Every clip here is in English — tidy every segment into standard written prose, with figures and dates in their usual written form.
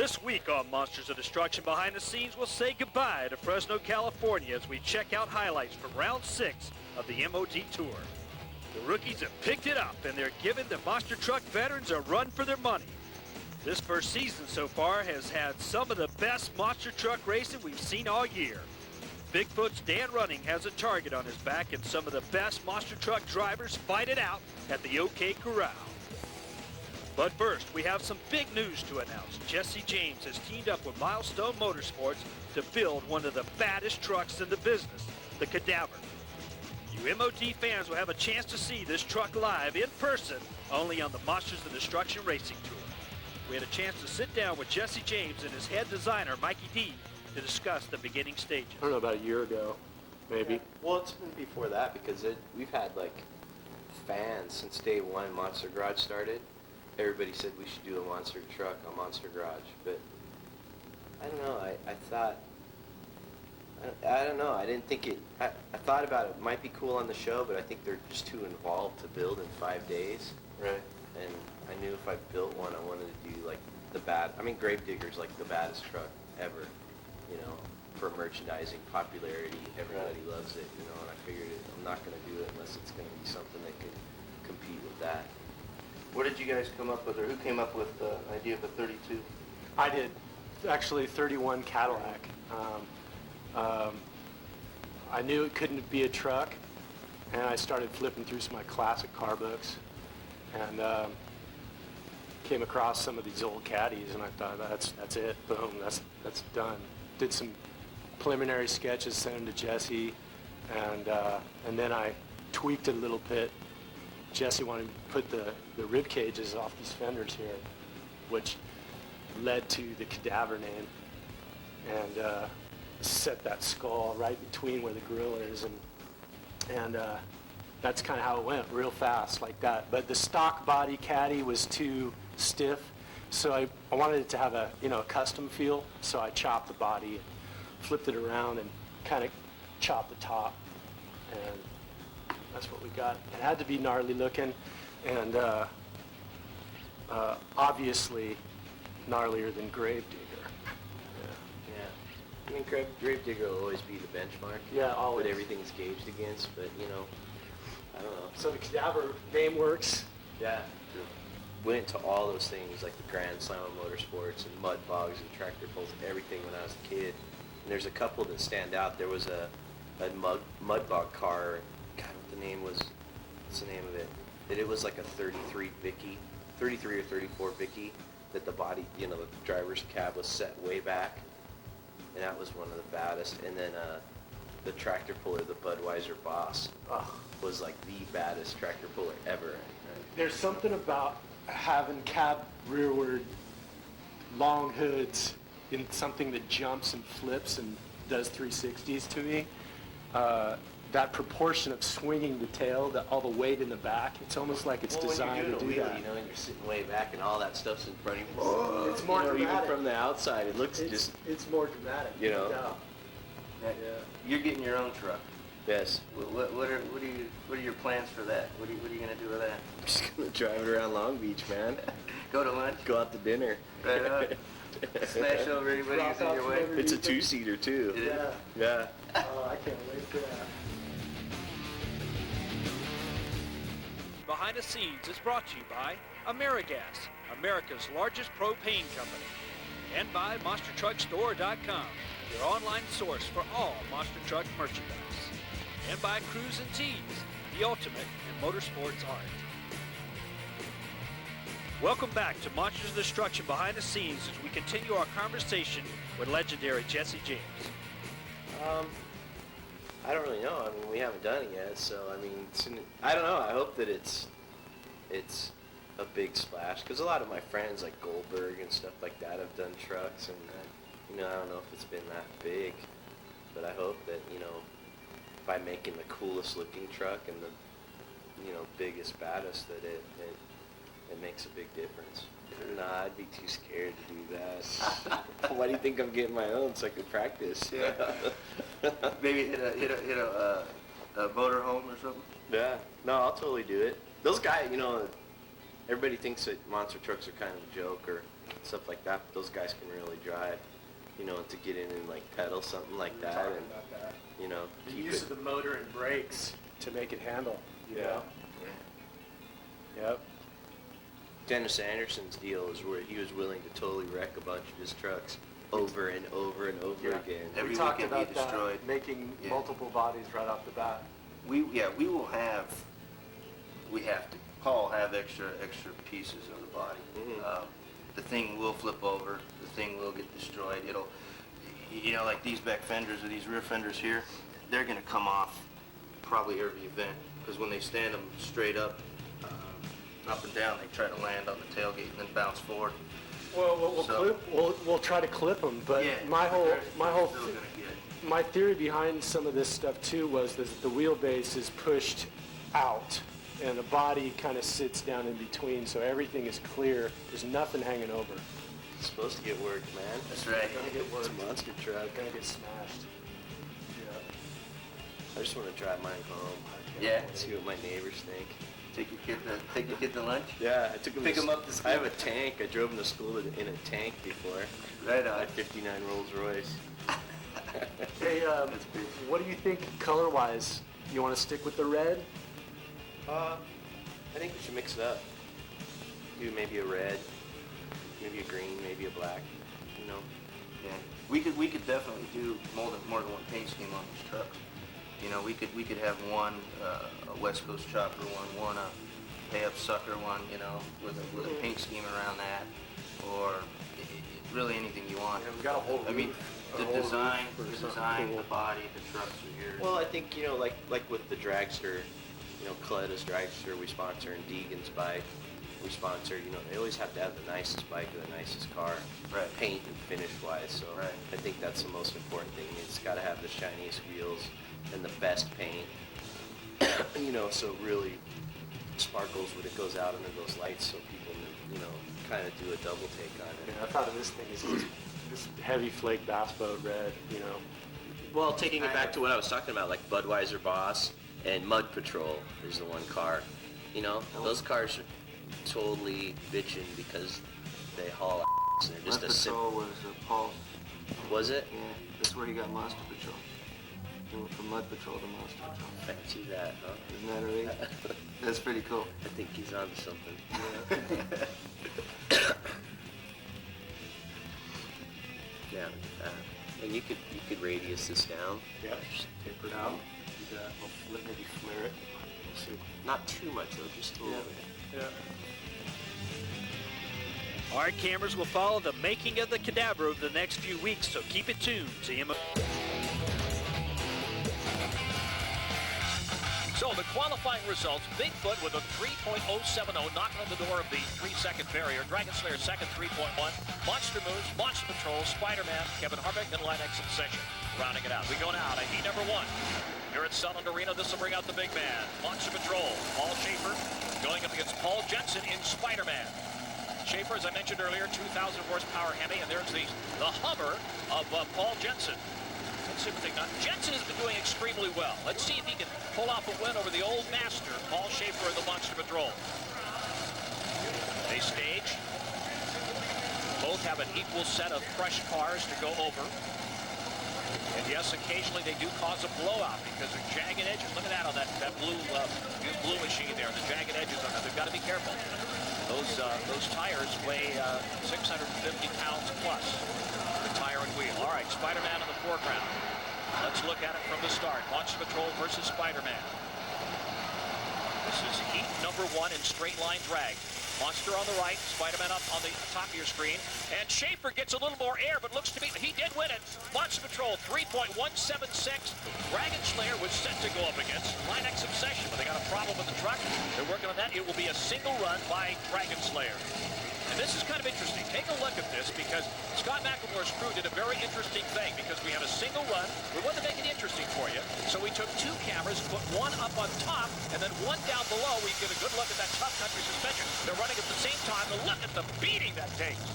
This week on Monsters of Destruction Behind the Scenes, we'll say goodbye to Fresno, California as we check out highlights from round 6 of the MOD Tour. The rookies have picked it up and they're giving the monster truck veterans a run for their money. This first season so far has had some of the best monster truck racing we've seen all year. Bigfoot's Dan Running has a target on his back, and some of the best monster truck drivers fight it out at the OK Corral. But first, we have some big news to announce. Jesse James has teamed up with Milestone Motorsports to build one of the baddest trucks in the business, the Cadaver. You MOD fans will have a chance to see this truck live in person only on the Monsters of Destruction Racing Tour. We had a chance to sit down with Jesse James and his head designer, Mikey D, to discuss the beginning stages. I don't know, about a year ago, maybe. Yeah. Well, it's been before that because we've had like fans since day one Monster Garage started. Everybody said we should do a monster truck on Monster Garage, but I don't know, I thought, I don't know, I didn't think I thought about it might be cool on the show, but I think they're just too involved to build in 5 days. Right. And I knew if I built one, I wanted to do like Gravedigger's like the baddest truck ever, you know, for merchandising, popularity, everybody loves it, you know, and I figured I'm not going to do it unless it's going to be something that can compete with that. What did you guys come up with, or who came up with the idea of the 32? I did, actually, 31 Cadillac. I knew it couldn't be a truck, and I started flipping through some of my classic car books, and came across some of these old caddies, and I thought, that's it, boom, that's done. Did some preliminary sketches, sent them to Jesse, and then I tweaked it a little bit. Jesse wanted to put the rib cages off these fenders here, which led to the Cadaver name, and set that skull right between where the grill is, and that's kind of how it went, real fast like that. But the stock body caddy was too stiff, so I wanted it to have a custom feel, so I chopped the body and flipped it around and kind of chopped the top, and that's what we got. It had to be gnarly looking, and obviously gnarlier than Gravedigger. Yeah. I mean, Gravedigger will always be the benchmark. Yeah, always. What everything's gauged against, but you know, I don't know. So the Cadaver name works. Yeah. Went to all those things like the Grand Slam of Motorsports and mud bogs and tractor pulls and everything when I was a kid. And there's a couple that stand out. There was a mud bog car. God, what the name was? What's the name of it? It was like a 33 or 34 Vicky. That the body, the driver's cab was set way back, and that was one of the baddest. And then the tractor puller, the Budweiser Boss, was like the baddest tractor puller ever. There's something about having cab rearward long hoods in something that jumps and flips and does 360s to me. That proportion of swinging the tail, all the weight in the back, it's almost like it's designed to do that. And you're sitting way back and all that stuff's in front of you. It's more dramatic. Even from the outside, it looks It's more dramatic. Yeah. You're getting your own truck. Yes. What are your plans for that? What are you going to do with that? I'm just going to drive it around Long Beach, man. Go to lunch? Go out to dinner. Right on. Smash over anybody who's in your way? It's a two-seater, too. Yeah. Oh, I can't wait for that. Behind the Scenes is brought to you by AmeriGas, America's largest propane company, and by MonsterTruckStore.com, your online source for all monster truck merchandise, and by Cruise and Tees, the ultimate in motorsports art. Welcome back to Monsters of Destruction Behind the Scenes as we continue our conversation with legendary Jesse James. I don't really know. I mean, we haven't done it yet, so I mean, I don't know. I hope that it's a big splash because a lot of my friends like Goldberg and stuff like that have done trucks, and I don't know if it's been that big, but I hope that by making the coolest looking truck and the biggest, baddest, that it makes a big difference. Nah, I'd be too scared to do that. Why do you think I'm getting my own so I can practice? Yeah. Maybe hit a motor home or something? Yeah. No, I'll totally do it. Those guys, everybody thinks that monster trucks are kind of a joke or stuff like that, but those guys can really drive. You know, to get in and like pedal something like that, Talking and about that. you know, The keep use it. of the motor and brakes to make it handle. You know? Yep. Dennis Anderson's deal is where he was willing to totally wreck a bunch of his trucks over and over and over Yeah. again. Every We talked weekend he about that, destroyed. making Yeah. multiple bodies right off the bat. We have to, Paul have extra pieces of the body. Mhm. The thing will flip over, the thing will get destroyed. It'll, you know, like these back fenders or these rear fenders here, they're gonna come off probably every event, because when they stand them straight up and down, they try to land on the tailgate and then bounce forward. Well, So- we'll try to clip them, but Yeah, my they're whole still gonna get. my theory behind some of this stuff too was that the wheelbase is pushed out and the body kind of sits down in between, so everything is clear. There's nothing hanging over. It's supposed to get worked, man. That's right. Gonna get It's worked. a monster truck. Gonna get smashed. I just want to drive mine home. Yeah. See what my neighbors think. Take your kid to lunch? Yeah, I took him. Pick him up to school. I have a tank. I drove him to school in a tank before. Right My on. '59 Rolls Royce. Hey, what do you think color-wise? You want to stick with the red? I think we should mix it up. Do maybe a red, maybe a green, maybe a black. You know. Yeah, we could definitely do more than one paint scheme on these trucks. You know, we could have one a West Coast chopper one a pay up sucker one. You know, with a paint scheme around that, or really anything you want. Yeah, we got a whole I mean, roof, the a whole design, roof or the something cool. body, the trucks are yours. Well, I think, you know, like with the dragster, you know, Coletta's dragster we sponsor, and Deegan's bike we sponsor. You know, they always have to have the nicest bike or the nicest car, Right. paint and finish wise. So Right. I think that's the most important thing. It's got to have the shiniest wheels and the best paint. You know, so it really sparkles when it goes out under those lights, so people, you know, kind of do a double take on it. Yeah, I thought of this thing as this heavy flake bass boat red, you know. Well, taking it back to what I was talking about, like Budweiser Boss and Mud Patrol is the one car. You know, those cars are totally bitching because they haul ass and they're just Mud a simple. Patrol was Paul's. Was it? Yeah, that's where he got Monster Patrol. He went from Mud Patrol to Monster Patrol. I see that, huh? Isn't that right? That's pretty cool. I think he's onto something. Yeah, look at that. And you could radius this down. Yep, just taper it out. Do that. We'll maybe flare it. We'll see. Not too much though, just a little bit. Yeah. Our cameras will follow the making of the Cadaver over the next few weeks, so keep it tuned to MO. So the qualifying results, Bigfoot with a 3.070 knocking on the door of the 3-second barrier. Dragon Slayer second, 3.1. Monster Moose, Monster Patrol, Spider-Man, Kevin Harvick, and Linex Obsession. Rounding it out. We go now to heat number 1. Here at Sunland Arena, this will bring out the big man. Monster Patrol, Paul Schaefer, going up against Paul Jensen in Spider-Man. Schaefer, as I mentioned earlier, 2,000 horsepower Hemi, and there's the Hummer of Paul Jensen. Let's see what they got. Jensen has been doing extremely well. Let's see if he can pull off a win over the old master, Paul Schaefer of the Monster Patrol. They stage. Both have an equal set of crushed cars to go over. And yes, occasionally they do cause a blowout because of jagged edges. Look at that on that blue machine there. The jagged edges on that. They've got to be careful. Those tires weigh 650 pounds plus. The tire and wheel. All right, Spider-Man in the foreground. Let's look at it from the start. Monster Patrol versus Spider-Man. This is heat number 1 in straight line drag. Monster on the right, Spider-Man up on the top of your screen. And Schaefer gets a little more air, but looks to be, he did win it. Monster Patrol 3.176. Dragon Slayer was set to go up against Linex Obsession, but they got a problem with the truck. They're working on that. It will be a single run by Dragon Slayer. And this is kind of interesting. Take a look at this because Scott McElmore's crew did a very interesting thing because we have a single run. We wanted to make it interesting for you. So we took 2 cameras, put one up on top, and then one down below where you get a good look at that tough country suspension. They're running at the same time, and look at the beating that takes.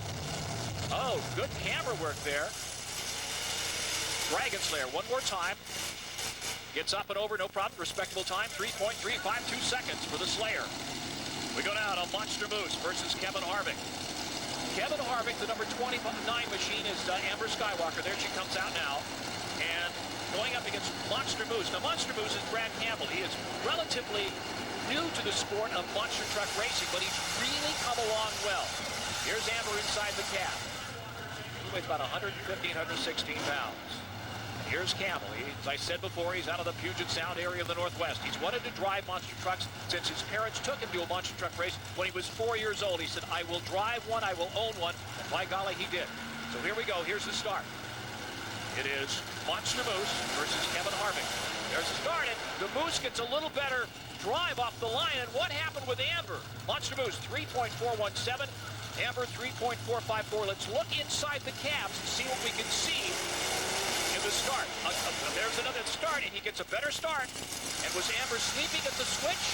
Oh, good camera work there. Dragon Slayer, one more time. Gets up and over, no problem. Respectable time, 3.352 seconds for the Slayer. We go now to Monster Moose versus Kevin Harvick. Kevin Harvick, the number 29 machine, is Amber Skywalker. There she comes out now. And going up against Monster Moose. Now, Monster Moose is Brad Campbell. He is relatively new to the sport of monster truck racing, but he's really come along well. Here's Amber inside the cab. He weighs about 115, 116 pounds. Here's Campbell. As I said before, he's out of the Puget Sound area of the Northwest. He's wanted to drive monster trucks since his parents took him to a monster truck race when he was 4 years old. He said, I will drive one, I will own one, and by golly, he did. So here we go. Here's the start. It is Monster Moose versus Kevin Harvick. There's the start, and the Moose gets a little better drive off the line, and what happened with Amber? Monster Moose, 3.417. Amber, 3.454. Let's look inside the cabs and see what we can see in the start. There's another start, and he gets a better start. And was Amber sleeping at the switch?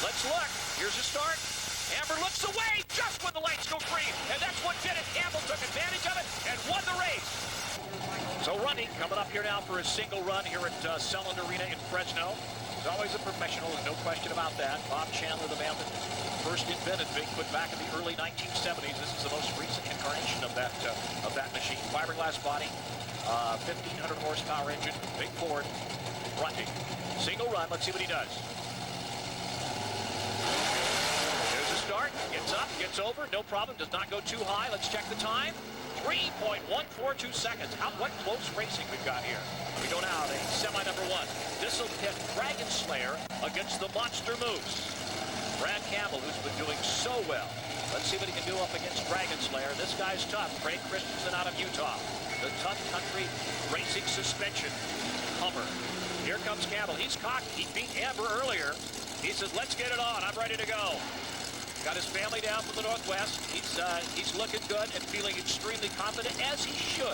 Let's look. Here's a start. Amber looks away just when the lights go green, and that's what did it. Campbell took advantage of it and won the race. So Runty coming up here now for a single run here at Selland Arena in Fresno. He's always a professional, there's no question about that. Bob Chandler, the man that first invented Bigfoot back in the early 1970s. This is the most recent incarnation of that machine. Fiberglass body, 1,500 horsepower engine, big Ford, Runty. Single run, let's see what he does. There's a start, gets up, gets over, no problem, does not go too high. Let's check the time. 3.142 seconds. What close racing we've got here. We go now to semi number one. This will pit Dragon Slayer against the Monster Moose. Brad Campbell, who's been doing so well. Let's see what he can do up against Dragon Slayer. This guy's tough. Craig Christensen out of Utah. The Tough Country Racing Suspension Hummer. Here comes Campbell. He's cocky. He beat Amber earlier. He says, let's get it on. I'm ready to go. Got his family down from the Northwest. He's looking good and feeling extremely confident, as he should.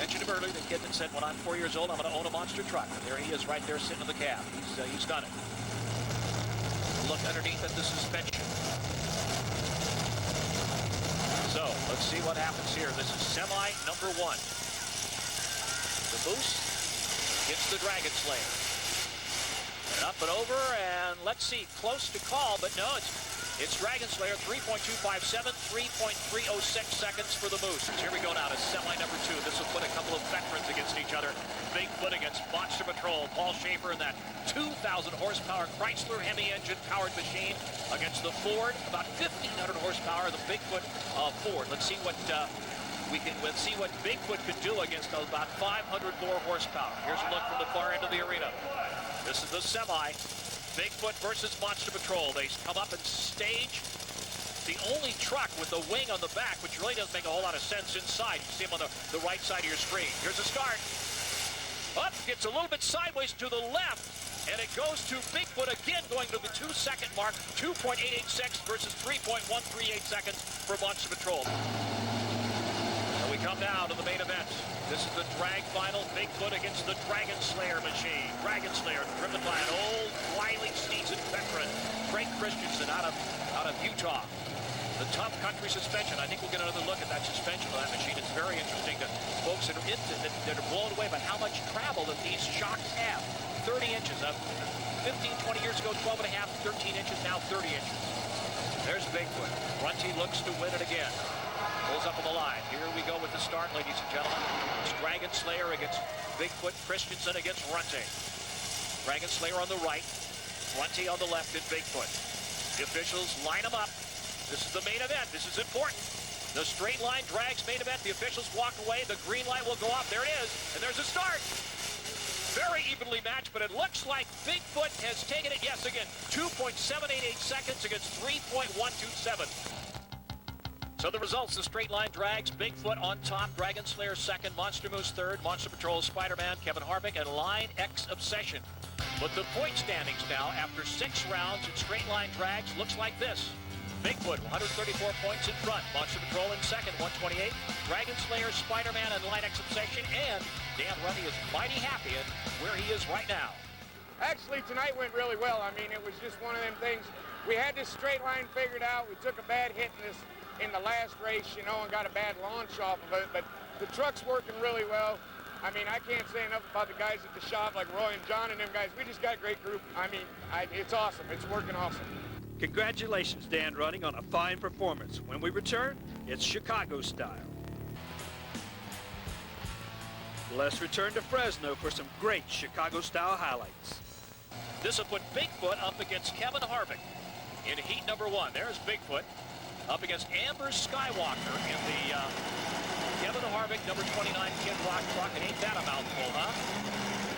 Mentioned him earlier, the kid that said, when I'm 4 years old, I'm going to own a monster truck. And there he is right there sitting in the cab. He's done it. Look underneath at the suspension. So, let's see what happens here. This is semi number one. The Moose gets the Dragon Slayer. And up and over, and let's see, close to call, but no, it's Dragon Slayer, 3.257, 3.306 seconds for the Moose. Here we go now to semi number two. This will put a couple of veterans against each other. Bigfoot against Monster Patrol. Paul Schaefer in that 2,000 horsepower Chrysler Hemi engine powered machine against the Ford, about 1,500 horsepower, the Bigfoot Ford. Let's see what Bigfoot could do against about 500 more horsepower. Here's a look from the far end of the arena. This is the semi. Bigfoot versus Monster Patrol. They come up and stage the only truck with the wing on the back, which really doesn't make a whole lot of sense inside. You see him on the right side of your screen. Here's a start. Up, gets a little bit sideways to the left, and it goes to Bigfoot again, going to the 2-second mark, 2.886 versus 3.138 seconds for Monster Patrol. And we come now to the main event. This is the drag final, Bigfoot against the Dragon Slayer machine. Dragon Slayer, driven by an old, wily, seasoned veteran, Craig Christensen out of Utah. The Tough Country suspension. I think we'll get another look at that suspension of that machine. It's very interesting to folks that are blown away by how much travel that these shocks have. 30 inches. 15, 20 years ago, 12 and a half, 13 inches, now 30 inches. There's Bigfoot. Runty looks to win it again. Pulls up on the line. Here we go with the start, ladies and gentlemen. It's Dragon Slayer against Bigfoot, Christensen against Runty. Dragon Slayer on the right, Runty on the left, and Bigfoot. The officials line them up. This is the main event. This is important. The straight line drags main event. The officials walk away. The green light will go off. There it is. And there's a start. Very evenly matched, but it looks like Bigfoot has taken it. Yes, again, 2.788 seconds against 3.127. So the results, the straight line drags, Bigfoot on top, Dragon Slayer second, Monster Moose third, Monster Patrol, Spider-Man, Kevin Harvick, and Line X Obsession. But the point standings now, after 6 rounds in straight line drags, looks like this. Bigfoot, 134 points in front. Monster Patrol in second, 128. Dragon Slayer, Spider-Man, and Line X Obsession. And Dan Runty is mighty happy at where he is right now. Actually, tonight went really well. I mean, it was just one of them things. We had this straight line figured out. We took a bad hit in the last race, you know, and got a bad launch off of it. But the truck's working really well. I mean, I can't say enough about the guys at the shop, like Roy and John and them guys. We just got a great group. I mean, it's awesome. It's working awesome. Congratulations, Dan Running, on a fine performance. When we return, it's Chicago style. Let's return to Fresno for some great Chicago style highlights. This will put Bigfoot up against Kevin Harvick in heat number 1. There's Bigfoot up against Amber Skywalker in the Kevin Harvick number 29 Kid Rock truck. And ain't that a mouthful, huh?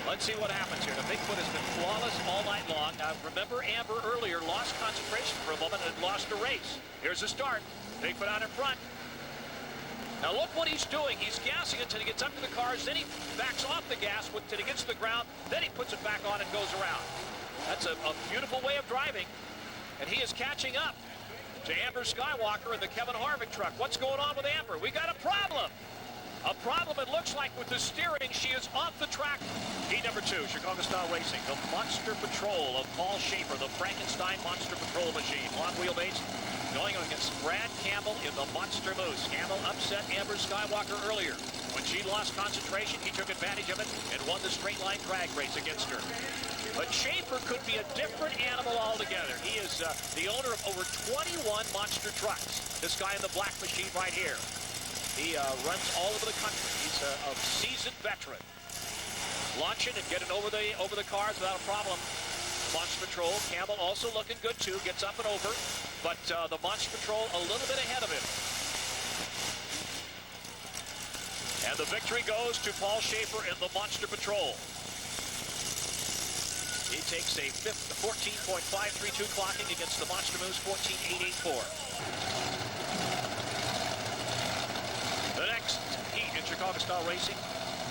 Let's see what happens here. Now, Bigfoot has been flawless all night long. Now, remember, Amber earlier lost concentration for a moment and lost a race. Here's the start. Bigfoot out in front. Now, look what he's doing. He's gassing until he gets up to the cars. Then he backs off the gas until he gets to the ground. Then he puts it back on and goes around. That's a beautiful way of driving. And he is catching up to Amber Skywalker in the Kevin Harvick truck. What's going on with Amber? We got a problem. A problem, it looks like, with the steering. She is off the track. Heat number 2, Chicago Style Racing. The Monster Patrol of Paul Schaefer, the Frankenstein Monster Patrol machine. Long wheelbase going against Brad Campbell in the Monster Moose. Campbell upset Amber Skywalker earlier. When she lost concentration, he took advantage of it and won the straight line drag race against her. But Schaefer could be a different animal altogether. He is the owner of over 21 monster trucks. This guy in the black machine right here. He runs all over the country. He's a seasoned veteran. Launching and getting over the cars without a problem. Monster Patrol, Campbell also looking good too. Gets up and over, but the Monster Patrol a little bit ahead of him. And the victory goes to Paul Schaefer in the Monster Patrol. He takes a 14.532 clocking against the Monster Moose 14.884. The next heat in Chicago Style Racing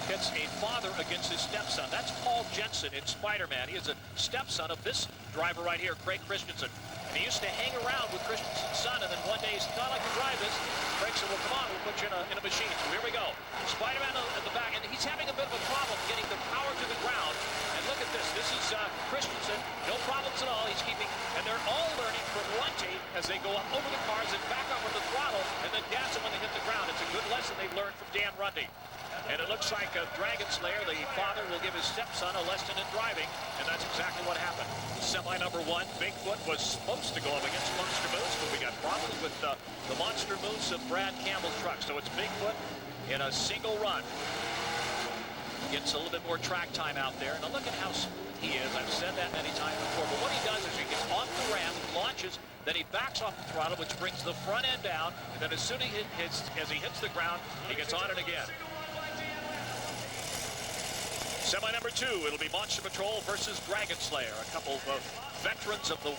pits a father against his stepson. That's Paul Jensen in Spider-Man. He is a stepson of this driver right here, Craig Christensen. And he used to hang around with Christensen's son, and then one day he said, "I'd like to drive this." Craig said, "Well, come on, we'll put you in a machine." So here we go. Spider-Man at the back, and he's having a bit of a problem getting the power to the ground. And look at this. This is Christensen. No problems at all. He's keeping, and they're all learning from Lunte as they go up over the cars and back up with the throttle and then gas it when they hit the ground. It's a good lesson they've learned from Dan Runde. And it looks like Dragon Slayer, the father, will give his stepson a lesson in driving, and that's exactly what happened. Semi number 1, Bigfoot, was supposed to go up against Monster Moose, but we got problems with the Monster Moose of Brad Campbell's truck. So it's Bigfoot in a single run. Gets a little bit more track time out there. Now look at how smooth he is. I've said that many times before. But what he does is he gets off the ramp, launches, then he backs off the throttle, which brings the front end down. And then as soon as he hits the ground, he gets on it again. Semi number 2, it'll be Monster Patrol versus Dragon Slayer. A couple of veterans of the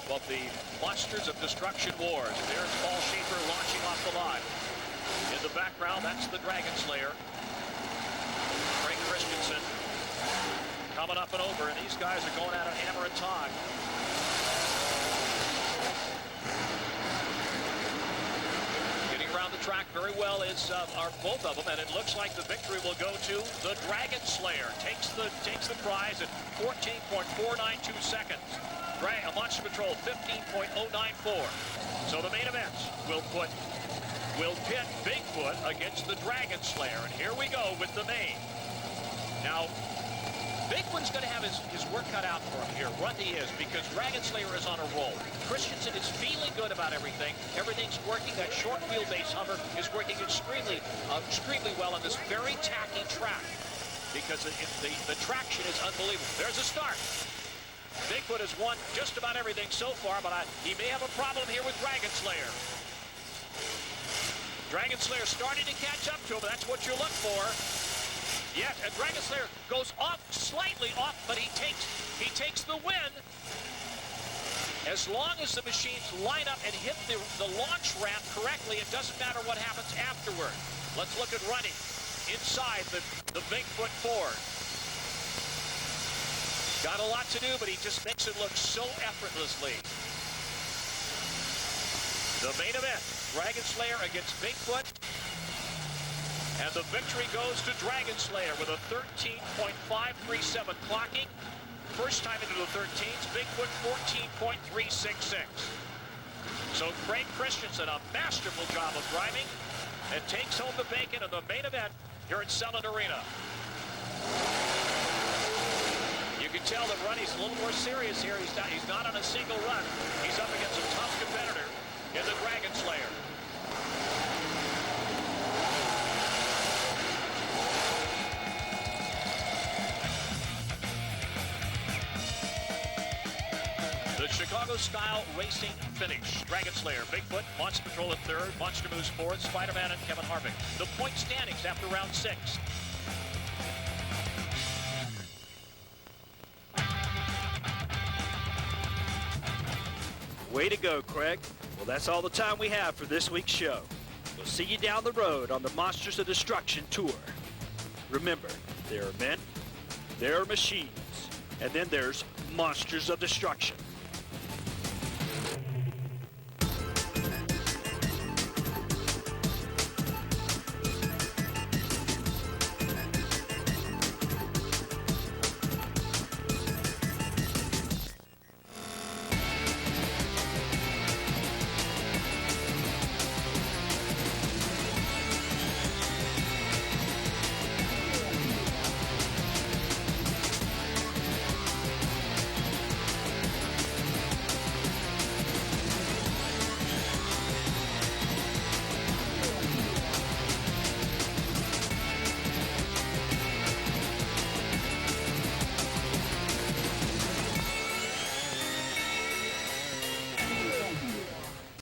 Monsters of Destruction Wars. There's Paul Schaefer launching off the line. In the background, that's the Dragon Slayer. Craig Christensen coming up and over, and these guys are going at it hammer and tong. Around the track very well are both of them, and it looks like the victory will go to the Dragon Slayer. Takes the prize at 14.492 seconds. Monster Patrol 15.094. So the main events will pit Bigfoot against the Dragon Slayer, and here we go with the main. Now, Bigfoot's going to have his work cut out for him here. Runde is, because Dragon Slayer is on a roll. Christensen is feeling good about everything. Everything's working. That short wheelbase Hummer is working extremely well on this very tacky track, because the traction is unbelievable. There's a start. Bigfoot has won just about everything so far, but he may have a problem here with Dragon Slayer. Dragon Slayer starting to catch up to him. That's what you look for. Yes, and Dragon Slayer goes off, slightly off, but he takes the win. As long as the machines line up and hit the launch ramp correctly, it doesn't matter what happens afterward. Let's look at running inside the Bigfoot Ford. Got a lot to do, but he just makes it look so effortlessly. The main event, Dragon Slayer against Bigfoot. And the victory goes to Dragon Slayer with a 13.537 clocking. First time into the 13s, Bigfoot 14.366. So Craig Christensen, a masterful job of driving, and takes home the bacon of the main event here at Selland Arena. You can can tell that Ruddy's a little more serious here. He's not on a single run. He's up against a tough competitor in the Dragon Slayer. The Chicago-style racing finish. Dragon Slayer, Bigfoot, Monster Patrol in third, Monster Moose fourth, Spider-Man and Kevin Harvick. The point standings after round 6. Way to go, Craig. Well, that's all the time we have for this week's show. We'll see you down the road on the Monsters of Destruction tour. Remember, there are men, there are machines, and then there's Monsters of Destruction.